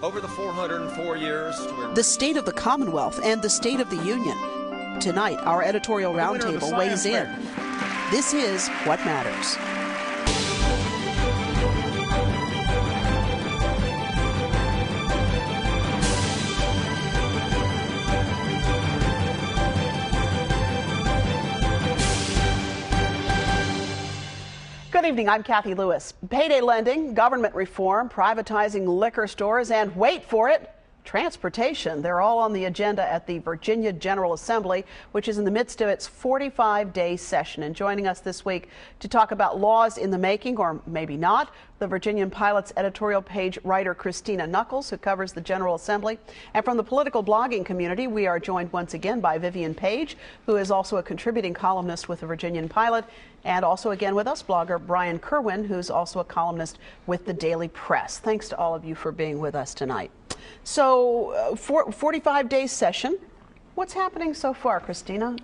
over the 404 years. The state of the Commonwealth and the state of the Union. Tonight, our editorial roundtable weighs in. This is What Matters. Good evening, I'm Kathy Lewis. Payday lending, government reform, privatizing liquor stores, and wait for it, transportation. They're all on the agenda at the Virginia General Assembly, which is in the midst of its 45-day session. And joining us this week to talk about laws in the making, or maybe not, the Virginian Pilot's editorial page writer Christina Nuckolls, who covers the General Assembly. And from the political blogging community, we are joined once again by Vivian Page, who is also a contributing columnist with the Virginian Pilot, and also again with us, blogger Brian Kerwin, who's also a columnist with the Daily Press. Thanks to all of you for being with us tonight. So, 45-day session. What's happening so far, Christina?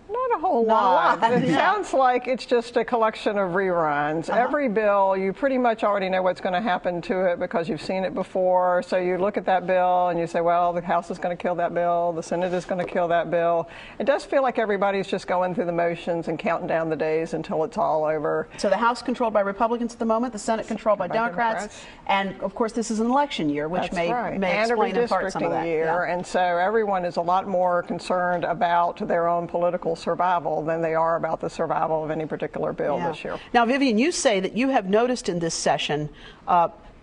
Not a whole lot. It sounds like it's just a collection of reruns. Every bill, you pretty much already know what's going to happen to it because you've seen it before. So you look at that bill and you say, well, the House is going to kill that bill, the Senate is going to kill that bill. It does feel like everybody's just going through the motions and counting down the days until it's all over. So the House controlled by Republicans at the moment, the Senate controlled by Democrats. And of course this is an election year, which may explain in part some of that. Year, and so everyone is a lot more concerned about their own political survival than they are about the survival of any particular bill this year. Now, Vivian, you say that you have noticed in this session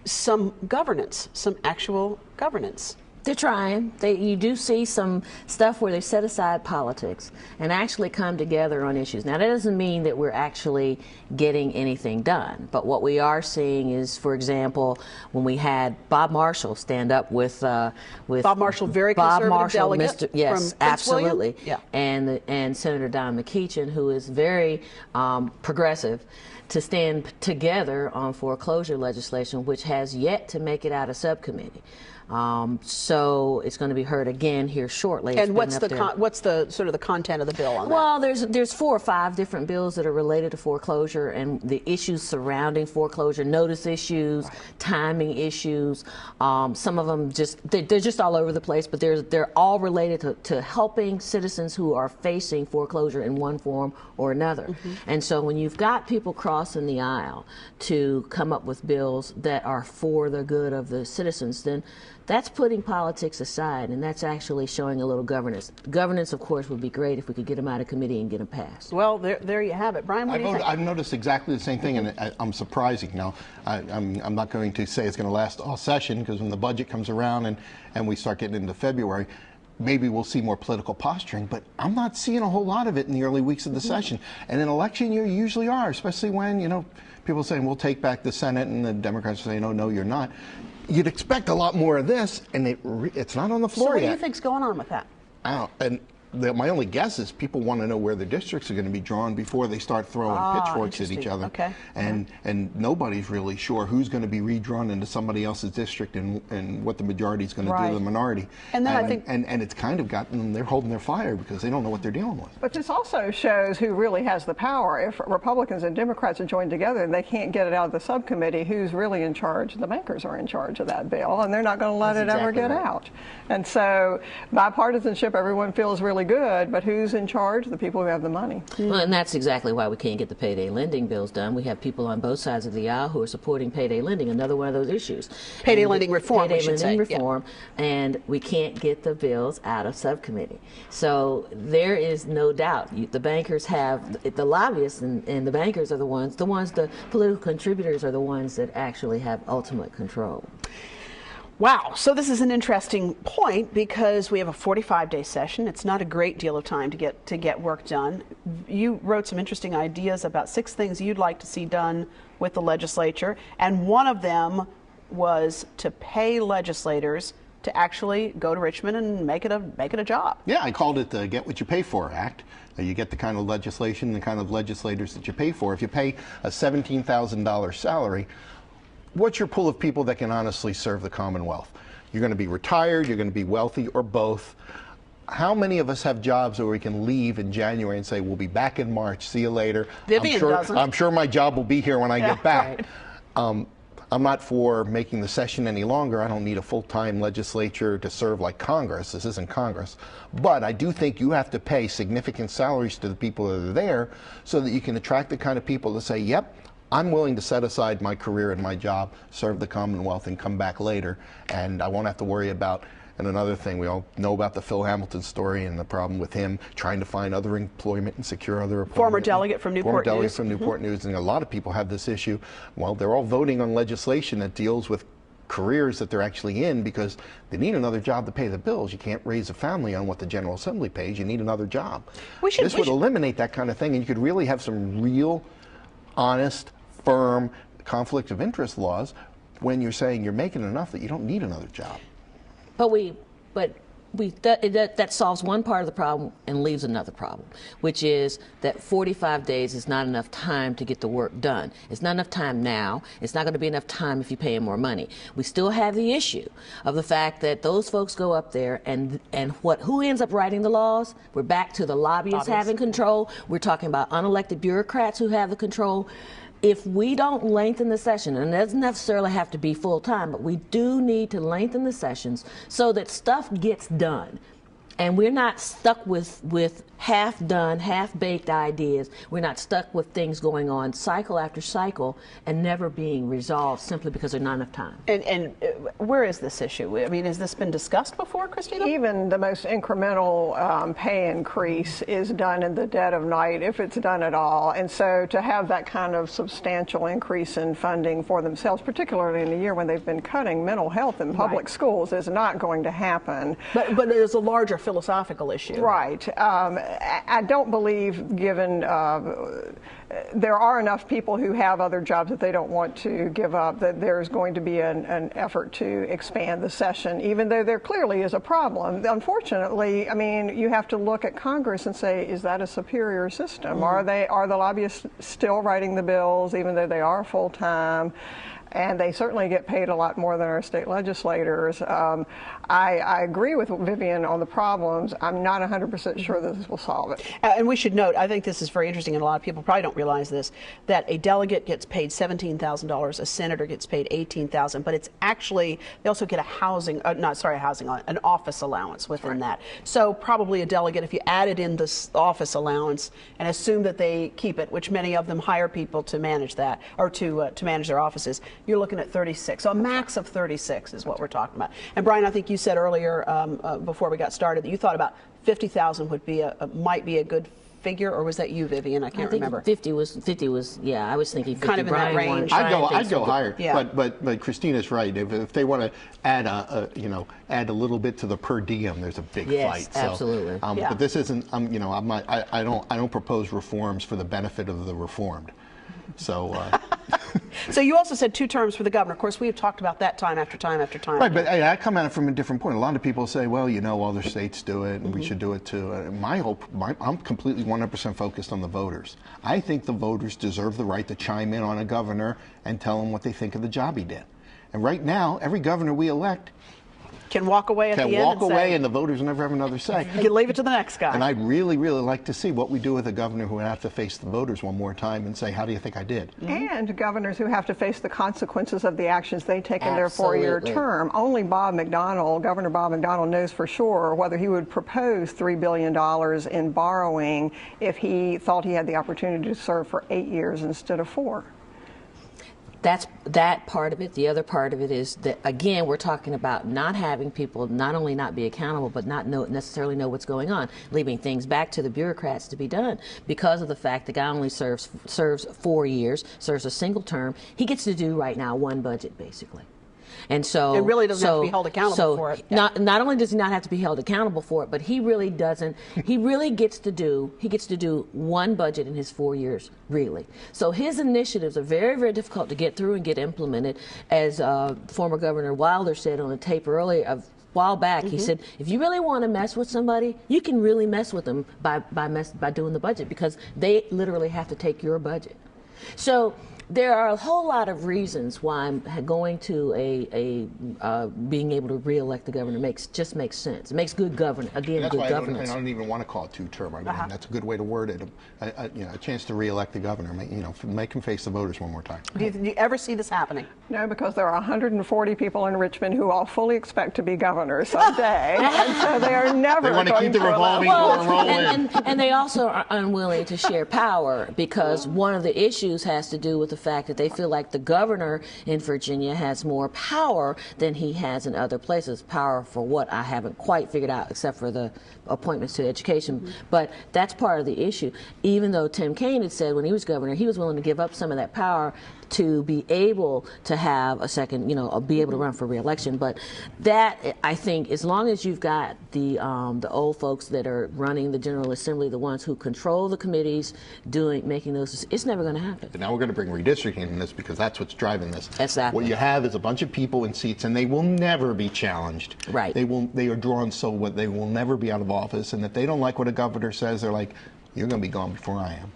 some governance, some actual governance. They're trying. You do see some stuff where they set aside politics and actually come together on issues. Now, that doesn't mean that we're actually getting anything done. But what we are seeing is, for example, when we had Bob Marshall stand up with Bob Marshall, very conservative delegate yes, from absolutely, yeah, and Senator Don McEachin, who is very progressive, to stand together on foreclosure legislation, which has yet to make it out of subcommittee. So it's going to be heard again here shortly. And what's the sort of the content of the bill on that? Well, there's 4 or 5 different bills that are related to foreclosure and the issues surrounding foreclosure, notice issues, timing issues. Some of them they're just all over the place, but they're all related to helping citizens who are facing foreclosure in one form or another. And so when you've got people crossing the aisle to come up with bills that are for the good of the citizens, then that's putting politics aside, and that's actually showing a little governance. Governance, of course, would be great if we could get them out of committee and get them passed. Well, there you have it. Brian, what do you think? I've noticed exactly the same thing, and I'm surprising. Now, I'm not going to say it's going to last all session, because when the budget comes around and we start getting into February, maybe we'll see more political posturing, but I'm not seeing a whole lot of it in the early weeks of the session. And in election year, you usually are, especially when, people are saying, we'll take back the Senate, and the Democrats are saying, no, you're not. You'd expect a lot more of this, and it's not on the floor yet. So what do you think's going on with that? My only guess is people want to know where the districts are going to be drawn before they start throwing pitchforks at each other. Okay. And nobody's really sure who's going to be redrawn into somebody else's district and what the majority is going to do to the minority. And then I think, and it's kind of gotten them, they're holding their fire because they don't know what they're dealing with. But this also shows who really has the power. If Republicans and Democrats are joined together and they can't get it out of the subcommittee, who's really in charge? The bankers are in charge of that bill, and they're not going to let it ever get out. And so bipartisanship, everyone feels really good, but who's in charge? The people who have the money. Well, and that's exactly why we can't get the payday lending bills done. We have people on both sides of the aisle who are supporting payday lending, another one of those issues. Payday lending reform, Payday lending reform, and we can't get the bills out of subcommittee. So there is no doubt. The bankers have, the lobbyists and the bankers are the political contributors are the ones that actually have ultimate control. Wow. So this is an interesting point because we have a 45-day session. It's not a great deal of time to get work done. You wrote some interesting ideas about 6 things you'd like to see done with the legislature, and one of them was to pay legislators to actually go to Richmond and make it a job. Yeah, I called it the Get What You Pay For Act. You get the kind of legislation, the kind of legislators that you pay for. If you pay a $17,000 salary, what's your pool of people that can honestly serve the Commonwealth? You're going to be retired, you're going to be wealthy, or both. How many of us have jobs where we can leave in January and say, we'll be back in March, see you later? Vivian doesn't. I'm sure my job will be here when I get back. Right. I'm not for making the session any longer. I don't need a full-time legislature to serve like Congress. This isn't Congress. But I do think you have to pay significant salaries to the people that are there so that you can attract the kind of people to say, yep, I'm willing to set aside my career and my job, serve the Commonwealth, and come back later. And I won't have to worry about. And another thing, we all know about the Phil Hamilton story and the problem with him trying to find other employment and secure other employment. Former delegate from Newport News. Former delegate from Newport News. And a lot of people have this issue. Well, they're all voting on legislation that deals with careers that they're actually in because they need another job to pay the bills. You can't raise a family on what the General Assembly pays. You need another job. This would eliminate that kind of thing, and you could really have some real, honest, firm conflict of interest laws when you're saying you're making enough that you don't need another job. That solves one part of the problem and leaves another problem, which is that 45 days is not enough time to get the work done. It's not enough time now. It's not going to be enough time if you pay them more money. We still have the issue of the fact that those folks go up there and who ends up writing the laws? We're back to the lobbyists having control. We're talking about unelected bureaucrats who have the control. If we don't lengthen the session, and it doesn't necessarily have to be full time, but we do need to lengthen the sessions so that stuff gets done. And we're not stuck with half-done, half-baked ideas. We're not stuck with things going on cycle after cycle and never being resolved simply because there's not enough time. And where is this issue? I mean, has this been discussed before, Christina? Even the most incremental pay increase is done in the dead of night, if it's done at all. And so to have that kind of substantial increase in funding for themselves, particularly in a year when they've been cutting mental health in public schools, is not going to happen. But there's a larger philosophical issue. Right. I don't believe, given there are enough people who have other jobs that they don't want to give up, that there's going to be an effort to expand the session, even though there clearly is a problem. Unfortunately, I mean, you have to look at Congress and say, is that a superior system? Mm-hmm. Are the lobbyists still writing the bills, even though they are full-time? And they certainly get paid a lot more than our state legislators. I agree with Vivian on the problems. I'm not 100% sure that this will solve it. And we should note, I think this is very interesting, and a lot of people probably don't realize this, that a delegate gets paid $17,000, a senator gets paid $18,000, but it's actually, they also get an office allowance within that. So probably a delegate, if you added in this office allowance and assume that they keep it, which many of them hire people to manage that, or to manage their offices, you're looking at 36. So a max of 36 is what we're talking about. And Brian, I think you said earlier before we got started that you thought about 50,000 would be might be a good figure, or was that you, Vivian? I can't remember. 50 was yeah. I was thinking 50. Kind of in that range. I'd go higher. Yeah. But Christina's right. If they want to add add a little bit to the per diem, there's a big fight. So, absolutely. But this isn't. I don't propose reforms for the benefit of the reformed. So. So you also said 2 terms for the governor. Of course, we have talked about that time after time after time. Right, but I come at it from a different point. A lot of people say, well, other states do it, and we should do it too. I'm completely 100% focused on the voters. I think the voters deserve the right to chime in on a governor and tell him what they think of the job he did. And right now, every governor we elect can walk away at the end and the voters never have another say. You can leave it to the next guy. And I'd really, really like to see what we do with a governor who would have to face the voters one more time and say, how do you think I did? And governors who have to face the consequences of the actions they take in their 4-year term. Only Governor Bob McDonnell knows for sure whether he would propose $3 billion in borrowing if he thought he had the opportunity to serve for 8 years instead of 4. That's that part of it. The other part of it is that, again, we're talking about not having people not only not be accountable, but not necessarily know what's going on, leaving things back to the bureaucrats to be done because of the fact the guy only serves 4 years, serves a single term. He gets to do right now 1 budget, basically. And so it really doesn't have to be held accountable for it. Not only does he not have to be held accountable for it, but he really doesn't. He really gets to do 1 budget in his 4 years, really. So his initiatives are very, very difficult to get through and get implemented. As former Governor Wilder said on a tape earlier a while back, he said, if you really want to mess with somebody, you can really mess with them by doing the budget, because they literally have to take your budget. So there are a whole lot of reasons why going to being able to re-elect the governor just makes sense. It makes good governance. Again, that's good why governance. I don't even want to call it two-term. I mean, that's a good way to word it. A chance to re-elect the governor. Make him face the voters one more time. Do you ever see this happening? No, because there are 140 people in Richmond who all fully expect to be governors someday, and so they are never. They want to keep the revolving door rolling. And they also are unwilling to share power, because one of the issues has to do with the fact that they feel like the governor in Virginia has more power than he has in other places. Power for what, I haven't quite figured out, except for the appointments to education. But that's part of the issue. Even though Tim Kaine had said when he was governor, he was willing to give up some of that power to be able to have a second, be able to run for re-election. But that, I think, as long as you've got the old folks that are running the General Assembly, the ones who control the committees, making those, it's never going to happen. But now we're going to bring redistricting in this, because that's what's driving this. Exactly. What you have is a bunch of people in seats, and they will never be challenged. Right. They are drawn so they will never be out of office, and if they don't like what a governor says, they're like, you're going to be gone before I am.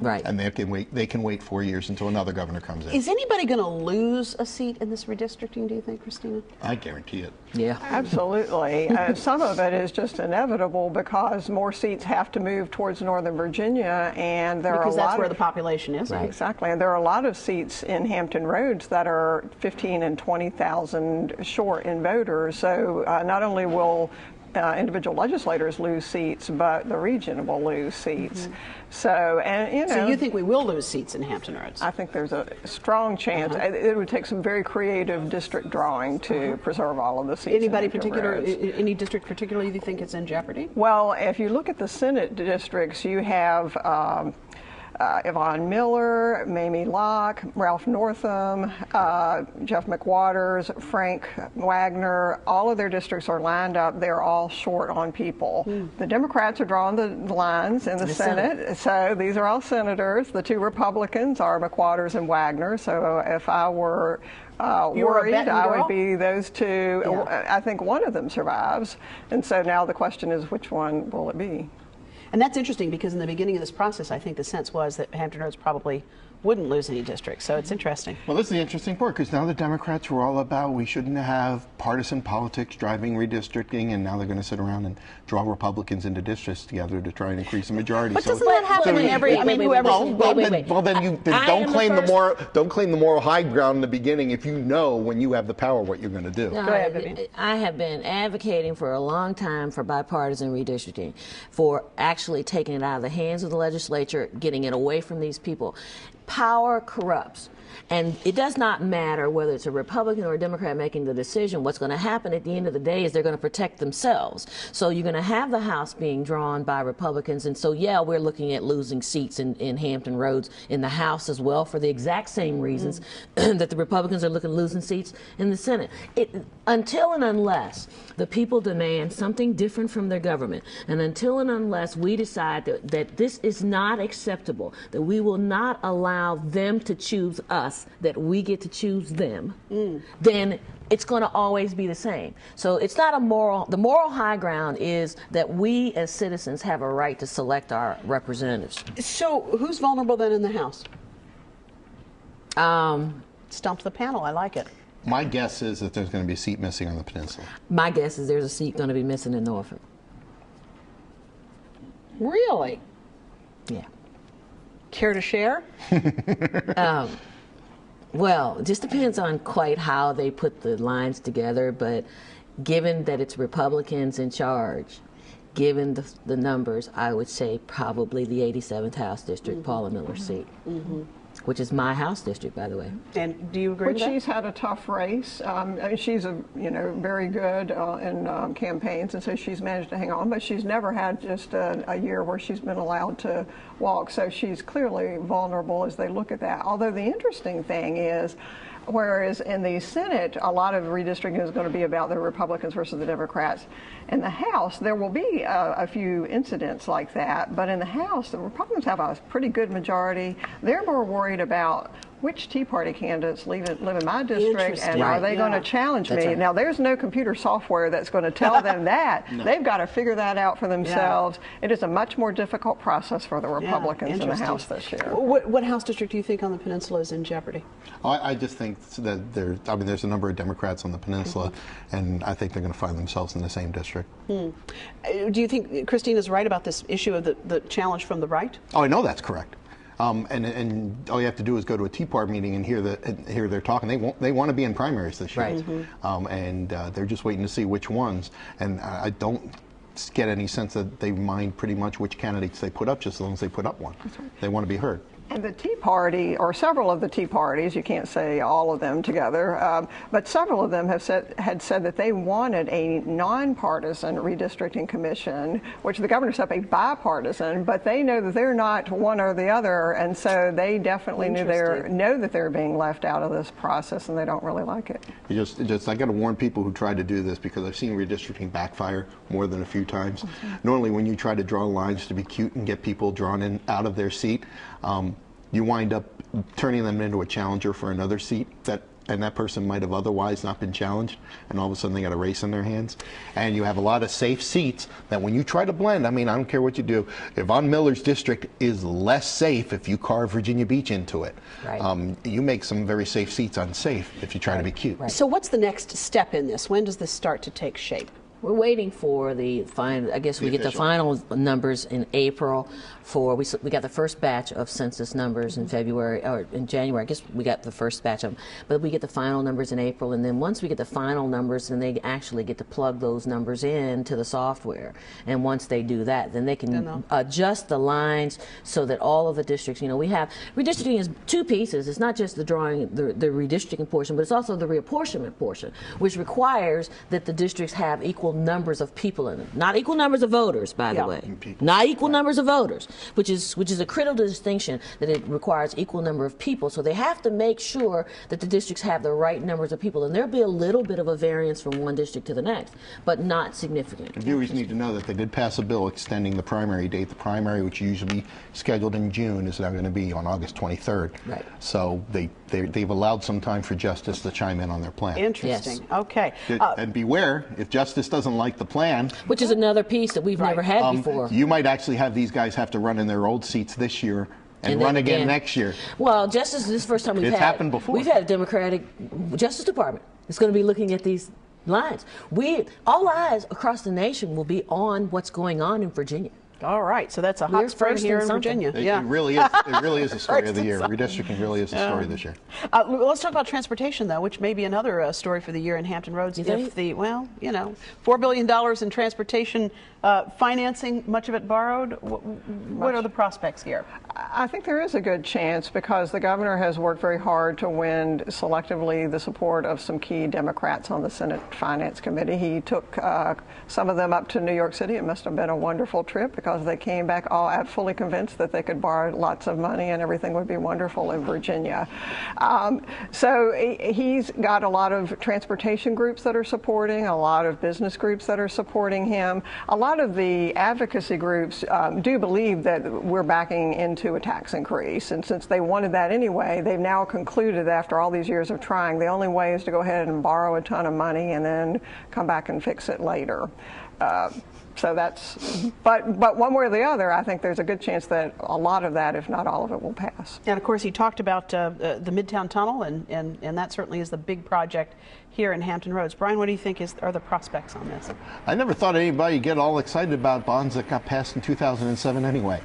Right. And they can wait 4 years until another governor comes in. Is anybody going to lose a seat in this redistricting, do you think, Christina? I guarantee it. Yeah. Absolutely. Some of it is just inevitable because more seats have to move towards Northern Virginia, and because that's where the population is. Right. Exactly, and there are a lot of seats in Hampton Roads that are 15 and 20,000 short in voters. So not only will individual legislators lose seats, but the region will lose seats. So, So you think we will lose seats in Hampton Roads? I think there's a strong chance. It would take some very creative district drawing to preserve all of the seats. Anybody in Hampton particular, Roads. any district particularly you think is in jeopardy? Well, if you look at the Senate districts, you have Yvonne Miller, Mamie Locke, Ralph Northam, Jeff McWaters, Frank Wagner. All of their districts are lined up. They're all short on people. The Democrats are drawing the lines in the Senate. So these are all senators. The two Republicans are McWaters and Wagner. So if I were worried, I would be those two. Yeah. I think one of them survives. And so now the question is, which one will it be? And that's interesting, because in the beginning of this process, I think the sense was that Hampton Roads probably wouldn't lose any districts. So it's interesting. Well, this is the interesting part, because now the Democrats were all about we shouldn't have partisan politics driving redistricting, and now they're going to sit around and draw Republicans into districts together to try and increase the majority. But doesn't that happen in every? I mean, whoever. Well, then don't claim the moral high ground in the beginning if you know when you have the power what you're going to do. Go ahead, Vivian. I have been advocating for a long time for bipartisan redistricting, for actually taking it out of the hands of the legislature, getting it away from these people. Power corrupts. And it does not matter whether it's a Republican or a Democrat making the decision. What's going to happen at the end of the day is they're going to protect themselves. So you're going to have the House being drawn by Republicans. And so, yeah, we're looking at losing seats in Hampton Roads in the House as well, for the exact same reasons that the Republicans are losing seats in the Senate. Until and unless the people demand something different from their government, and until and unless we decide that this is not acceptable, that we will not allow them to choose us, that we get to choose them, then it's going to always be the same. So it's not the moral high ground is that we as citizens have a right to select our representatives. So who's vulnerable then in the House? Stump the panel. I like it. My guess is that there's going to be a seat missing on the peninsula. My guess is there's a seat going to be missing in Norfolk. Really? Yeah. Care to share? Well, it just depends on quite how they put the lines together, but given that it's Republicans in charge, given the numbers, I would say probably the 87th House District, Paula Miller's seat, which is my House district, by the way. And do you agree with But that? she's had a tough race. I mean, she's very good in campaigns, and so she's managed to hang on. But she's never had just a year where she's been allowed to walk. So she's clearly vulnerable as they look at that. Although the interesting thing is, whereas in the Senate, a lot of redistricting is going to be about the Republicans versus the Democrats. In the House, there will be a few incidents like that. But in the House, the Republicans have a pretty good majority. They're more worried about which Tea Party candidates live in my district, and are they going to challenge me? Right. Now, there's no computer software that's going to tell them that. No. They've got to figure that out for themselves. It is a much more difficult process for the Republicans in the House this year. What House district do you think on the peninsula is in jeopardy? I just think that there's a number of Democrats on the peninsula, and I think they're going to find themselves in the same district. Do you think Christine is right about this issue of the challenge from the right? Oh, I know that's correct. And all you have to do is go to a Tea Party meeting and hear their talk, and they want to be in primaries this year, right. And they're just waiting to see which ones. And I don't get any sense that they mind pretty much which candidates they put up, just as long as they put up one. They want to be heard. And the Tea Party, or several of the Tea Parties, you can't say all of them together, but several of them had said that they wanted a nonpartisan redistricting commission, which the governor set up a bipartisan, but they know that they're not one or the other, and so they definitely know that they're being left out of this process, and they don't really like it. I got to warn people who try to do this, because I've seen redistricting backfire more than a few times. Normally, when you try to draw lines to be cute and get people drawn in out of their seat, you wind up turning them into a challenger for another seat and that person might have otherwise not been challenged, and all of a sudden they got a race in their hands. And you have a lot of safe seats that when you try to blend, I mean, I don't care what you do, Yvonne Miller's district is less safe if you carve Virginia Beach into it. Right. You make some very safe seats unsafe if you try to be cute. Right. So what's the next step in this? When does this start to take shape? We're waiting for the final. I guess we get the final numbers in April. We got the first batch of census numbers in February or in January. I guess we got the first batch of them, but we get the final numbers in April. And then once we get the final numbers, then they actually get to plug those numbers into the software. And once they do that, then they can adjust the lines so that all of the districts. You know, we have redistricting is two pieces. It's not just the drawing, the redistricting portion, but it's also the reapportionment portion, which requires that the districts have equal numbers of people in them. Not equal numbers of voters, by the way. Not equal numbers of voters, which is a critical distinction, that it requires equal number of people. So they have to make sure that the districts have the right numbers of people. And there'll be a little bit of a variance from one district to the next, but not significant. The viewers need to know that they did pass a bill extending the primary date. The primary, which usually scheduled in June, is now going to be on August 23rd. Right. So they've allowed some time for Justice to chime in on their plan. Interesting. Yes. Okay. And beware, if Justice doesn't like the plan, which is another piece that we've never had before, you might actually have these guys have to run in their old seats this year and run again next year. Well, Justice, this is the first time it's happened before. We've had a Democratic Justice Department. It's going to be looking at these lines. All eyes across the nation will be on what's going on in Virginia. All right, so that's a hot spring here in Virginia. It really is. It really is the story of the year. Redistricting really is the story this year. Let's talk about transportation, though, which may be another story for the year in Hampton Roads. If $4 billion in transportation financing, much of it borrowed. What are the prospects here? I think there is a good chance, because the governor has worked very hard to win selectively the support of some key Democrats on the Senate Finance Committee. He took some of them up to New York City. It must have been a wonderful trip, because they came back all fully convinced that they could borrow lots of money and everything would be wonderful in Virginia. So he's got a lot of transportation groups that are supporting, a lot of business groups that are supporting him. A lot of the advocacy groups do believe that we're backing into a tax increase, and since they wanted that anyway, they've now concluded, after all these years of trying, the only way is to go ahead and borrow a ton of money and then come back and fix it later. So that's, but one way or the other, I think there's a good chance that a lot of that, if not all of it, will pass. And of course, he talked about the Midtown Tunnel, and that certainly is the big project here in Hampton Roads. Brian, what do you think are the prospects on this? I never thought anybody get all excited about bonds that got passed in 2007 anyway.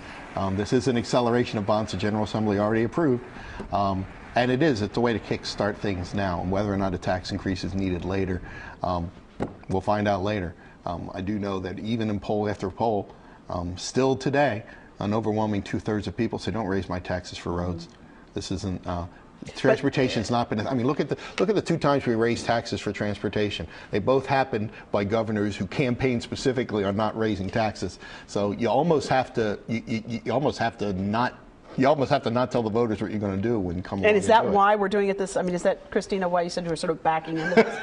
This is an acceleration of bonds the General Assembly already approved. And it's a way to kickstart things now. And whether or not a tax increase is needed later, we'll find out later. I do know that even in poll after poll, still today, an overwhelming 2/3 of people say, don't raise my taxes for roads. This isn't, transportation's not been, I mean, look at the 2 times we raised taxes for transportation. They both happened by governors who campaigned specifically on not raising taxes. So you almost have to, you almost have to not You almost have to not tell the voters what you're going to do when you come along. And is that do it. why we're doing it this? I mean, is that, Christina, why you said you were sort of backing into this?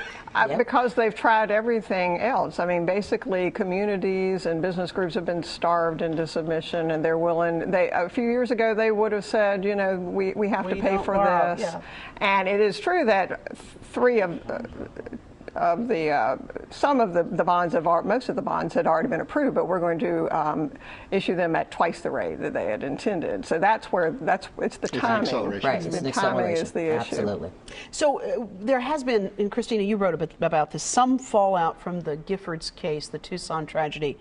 Because they've tried everything else. I mean, basically, communities and business groups have been starved into submission, and they're willing. A few years ago, they would have said, you know, we have to pay for this. Yeah. And it is true that some of the bonds most of the bonds had already been approved, but we're going to issue them at twice the rate that they had intended. So it's the timing. Right, it's an the timing is the issue. Absolutely. So there has been, and Christina, you wrote a bit about this, some fallout from the Giffords case, the Tucson tragedy,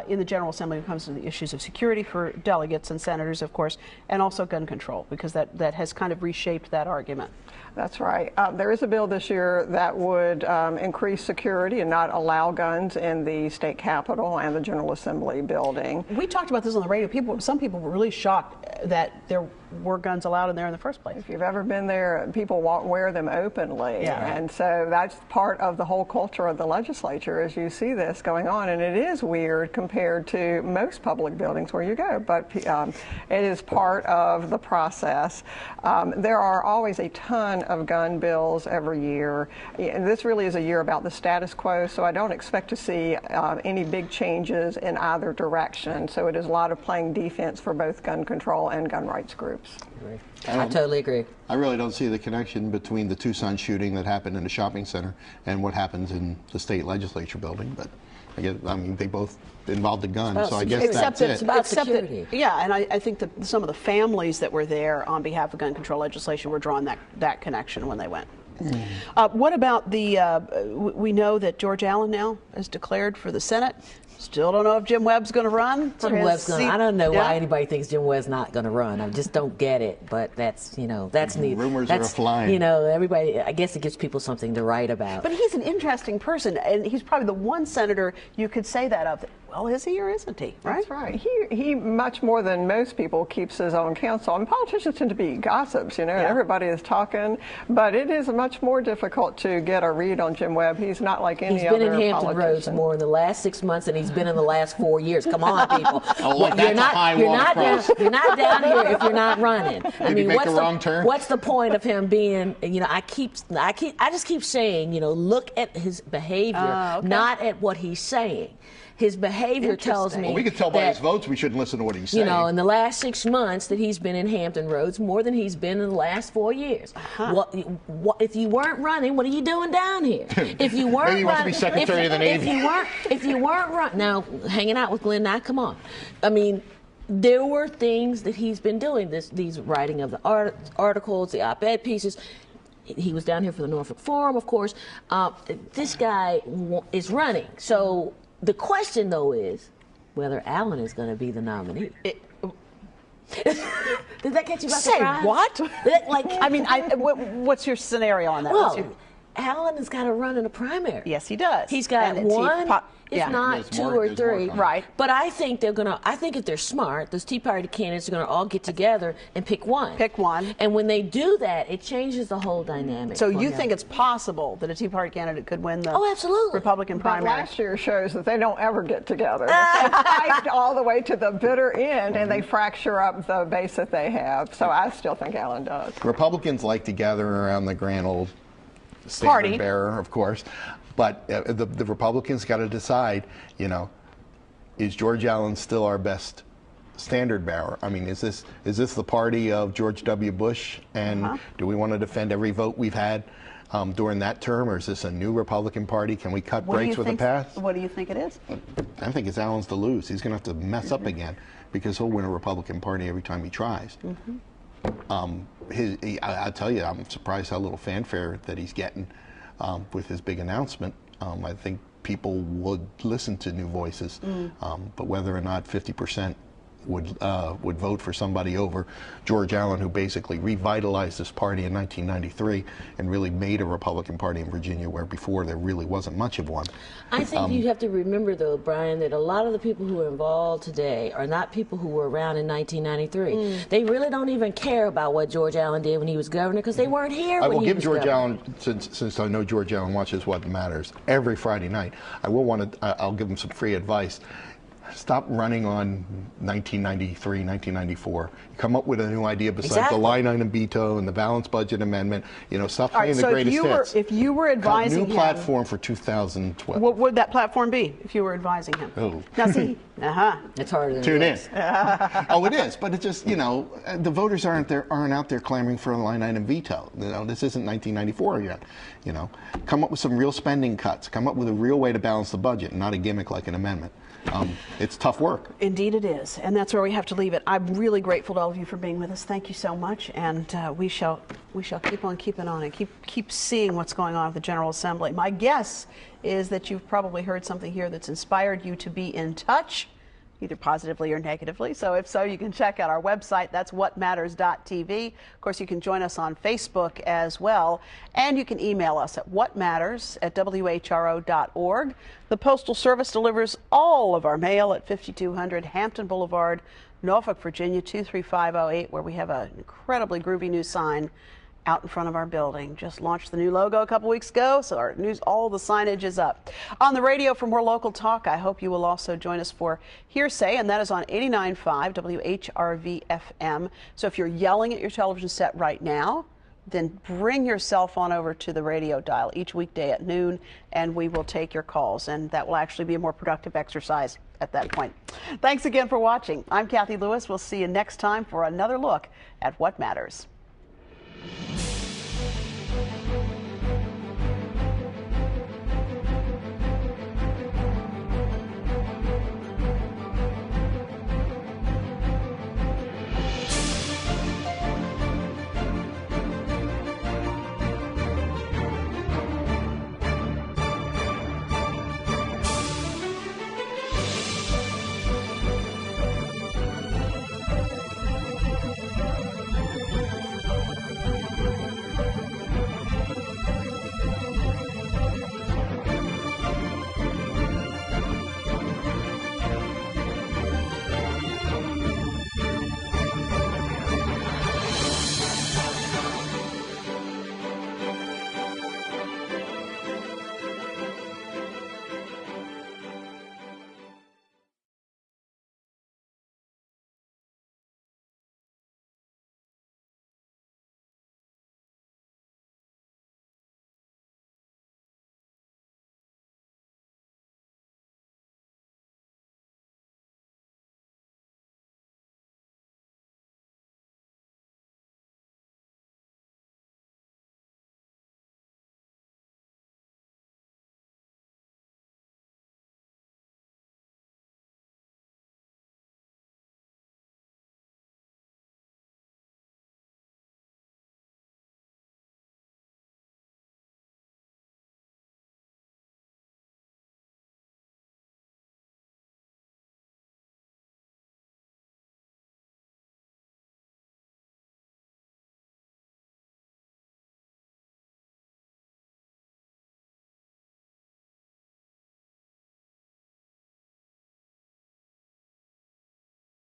in the General Assembly when it comes to the issues of security for delegates and senators, of course, and also gun control, because that has kind of reshaped that argument. That's right. There is a bill this year that would increase security and not allow guns in the state capitol and the General Assembly building. We talked about this on the radio. Some people were really shocked that there were guns allowed in there in the first place. If you've ever been there, people wear them openly. Yeah. And so that's part of the whole culture of the legislature as you see this going on. And it is weird compared to most public buildings where you go, but it is part of the process. There are always a ton of gun bills every year. And this really is a year about the status quo, so I don't expect to see any big changes in either direction. So it is a lot of playing defense for both gun control and gun rights groups. I totally agree. I really don't see the connection between the Tucson shooting that happened in a shopping center and what happens in the state legislature building, but I mean, they both involved a gun, so I guess that's it. It's about security. Yeah, and I think that some of the families that were there on behalf of gun control legislation were drawing that connection when they went. What about we know that George Allen now is declared for the Senate. Still don't know if Jim Webb's going to run. I don't know why anybody thinks Jim Webb's not going to run. I just don't get it. But that's neat. Rumors are flying. Everybody. I guess it gives people something to write about. But he's an interesting person, and he's probably the one senator you could say that of. Well, is he or isn't he? Right? That's right. He much more than most people keeps his own counsel. And politicians tend to be gossips, and everybody is talking. But it is much more difficult to get a read on Jim Webb. He's not like any other politician. He's been in Hampton Roads more in the last 6 months than he's been in the last 4 years. Come on, people. You're not down here if you're not running. Did he make a wrong turn? What's the point of him being? I just keep saying, look at his behavior, not at what he's saying. His behavior tells me. Well, we can tell by his votes we shouldn't listen to what he's saying. In the last 6 months that he's been in Hampton Roads, more than he's been in the last 4 years. If you weren't running, what are you doing down here? If you weren't Maybe he wants to be Secretary of the Navy. If you weren't running, now hanging out with Glenn, now come on. I mean, there were things that he's been doing. These writing of the articles, the op-ed pieces. He was down here for the Norfolk Forum, of course. This guy is running, so. The question, though, is whether Allen is going to be the nominee. Did that catch you by surprise? Say what? I mean, what's your scenario on that? Well, Allen has got to run in a primary. Yes, he does. He's got one, if not two or three. Right. But I think I think if they're smart, those Tea Party candidates are going to all get together and pick one. Pick one. And when they do that, it changes the whole dynamic. So you think it's possible that a Tea Party candidate could win the absolutely. Republican primary? But last year shows that they don't ever get together. They fight all the way to the bitter end, and they fracture up the base that they have. So I still think Allen does. Republicans like to gather around the grand old standard bearer, of course. But the Republicans got to decide, is George Allen still our best standard bearer? I mean, is this the party of George W. Bush? And do we want to defend every vote we've had during that term? Or is this a new Republican Party? Can we cut breaks with the past? What do you think it is? I think it's Allen's to lose. He's going to have to mess up again because he'll win a Republican Party every time he tries. I'll tell you, I'm surprised how little fanfare that he's getting. With his big announcement, I think people would listen to new voices, but whether or not 50% would vote for somebody over George Allen, who basically revitalized this party in 1993 and really made a Republican Party in Virginia where before there really wasn't much of one. I think you have to remember, though, Brian, that a lot of the people who are involved today are not people who were around in 1993. They really don't even care about what George Allen did when he was governor because they weren't here when he was governor. I will give George Allen, since I know George Allen watches What Matters every Friday night, I'll give him some free advice. Stop running on 1993, 1994. Come up with a new idea besides Exactly. the line item veto and the balanced budget amendment. You know, stop All right, playing so the greatest hits. if you were advising New him, platform for 2012. what would that platform be if you were advising him? Oh. Now see, It's harder than Tune it in. is. Oh, it is, but it just, you know, the voters aren't out there clamoring for a line item veto. You know, this isn't 1994 yet. You know, come up with some real spending cuts. Come up with a real way to balance the budget, not a gimmick like an amendment. It's tough work. Indeed it is, and that's where we have to leave it. I'm really grateful to all of you for being with us. Thank you so much, and we shall keep on keeping on and keep seeing what's going on at the General Assembly. My guess is that you've probably heard something here that's inspired you to be in touch, either positively or negatively. So if so, you can check out our website. That's whatmatters.tv. Of course, you can join us on Facebook as well. And you can email us at whatmatters@whro.org. The Postal Service delivers all of our mail at 5200 Hampton Boulevard, Norfolk, Virginia, 23508, where we have an incredibly groovy new sign out in front of our building. Just launched the new logo a couple weeks ago, so our news, all the signage is up. On the radio for more local talk, I hope you will also join us for Hearsay, and that is on 89.5 WHRV FM. So if you're yelling at your television set right now, then bring your cell phone over to the radio dial each weekday at noon, and we will take your calls, and that will actually be a more productive exercise at that point. Thanks again for watching. I'm Kathy Lewis. We'll see you next time for another look at What Matters.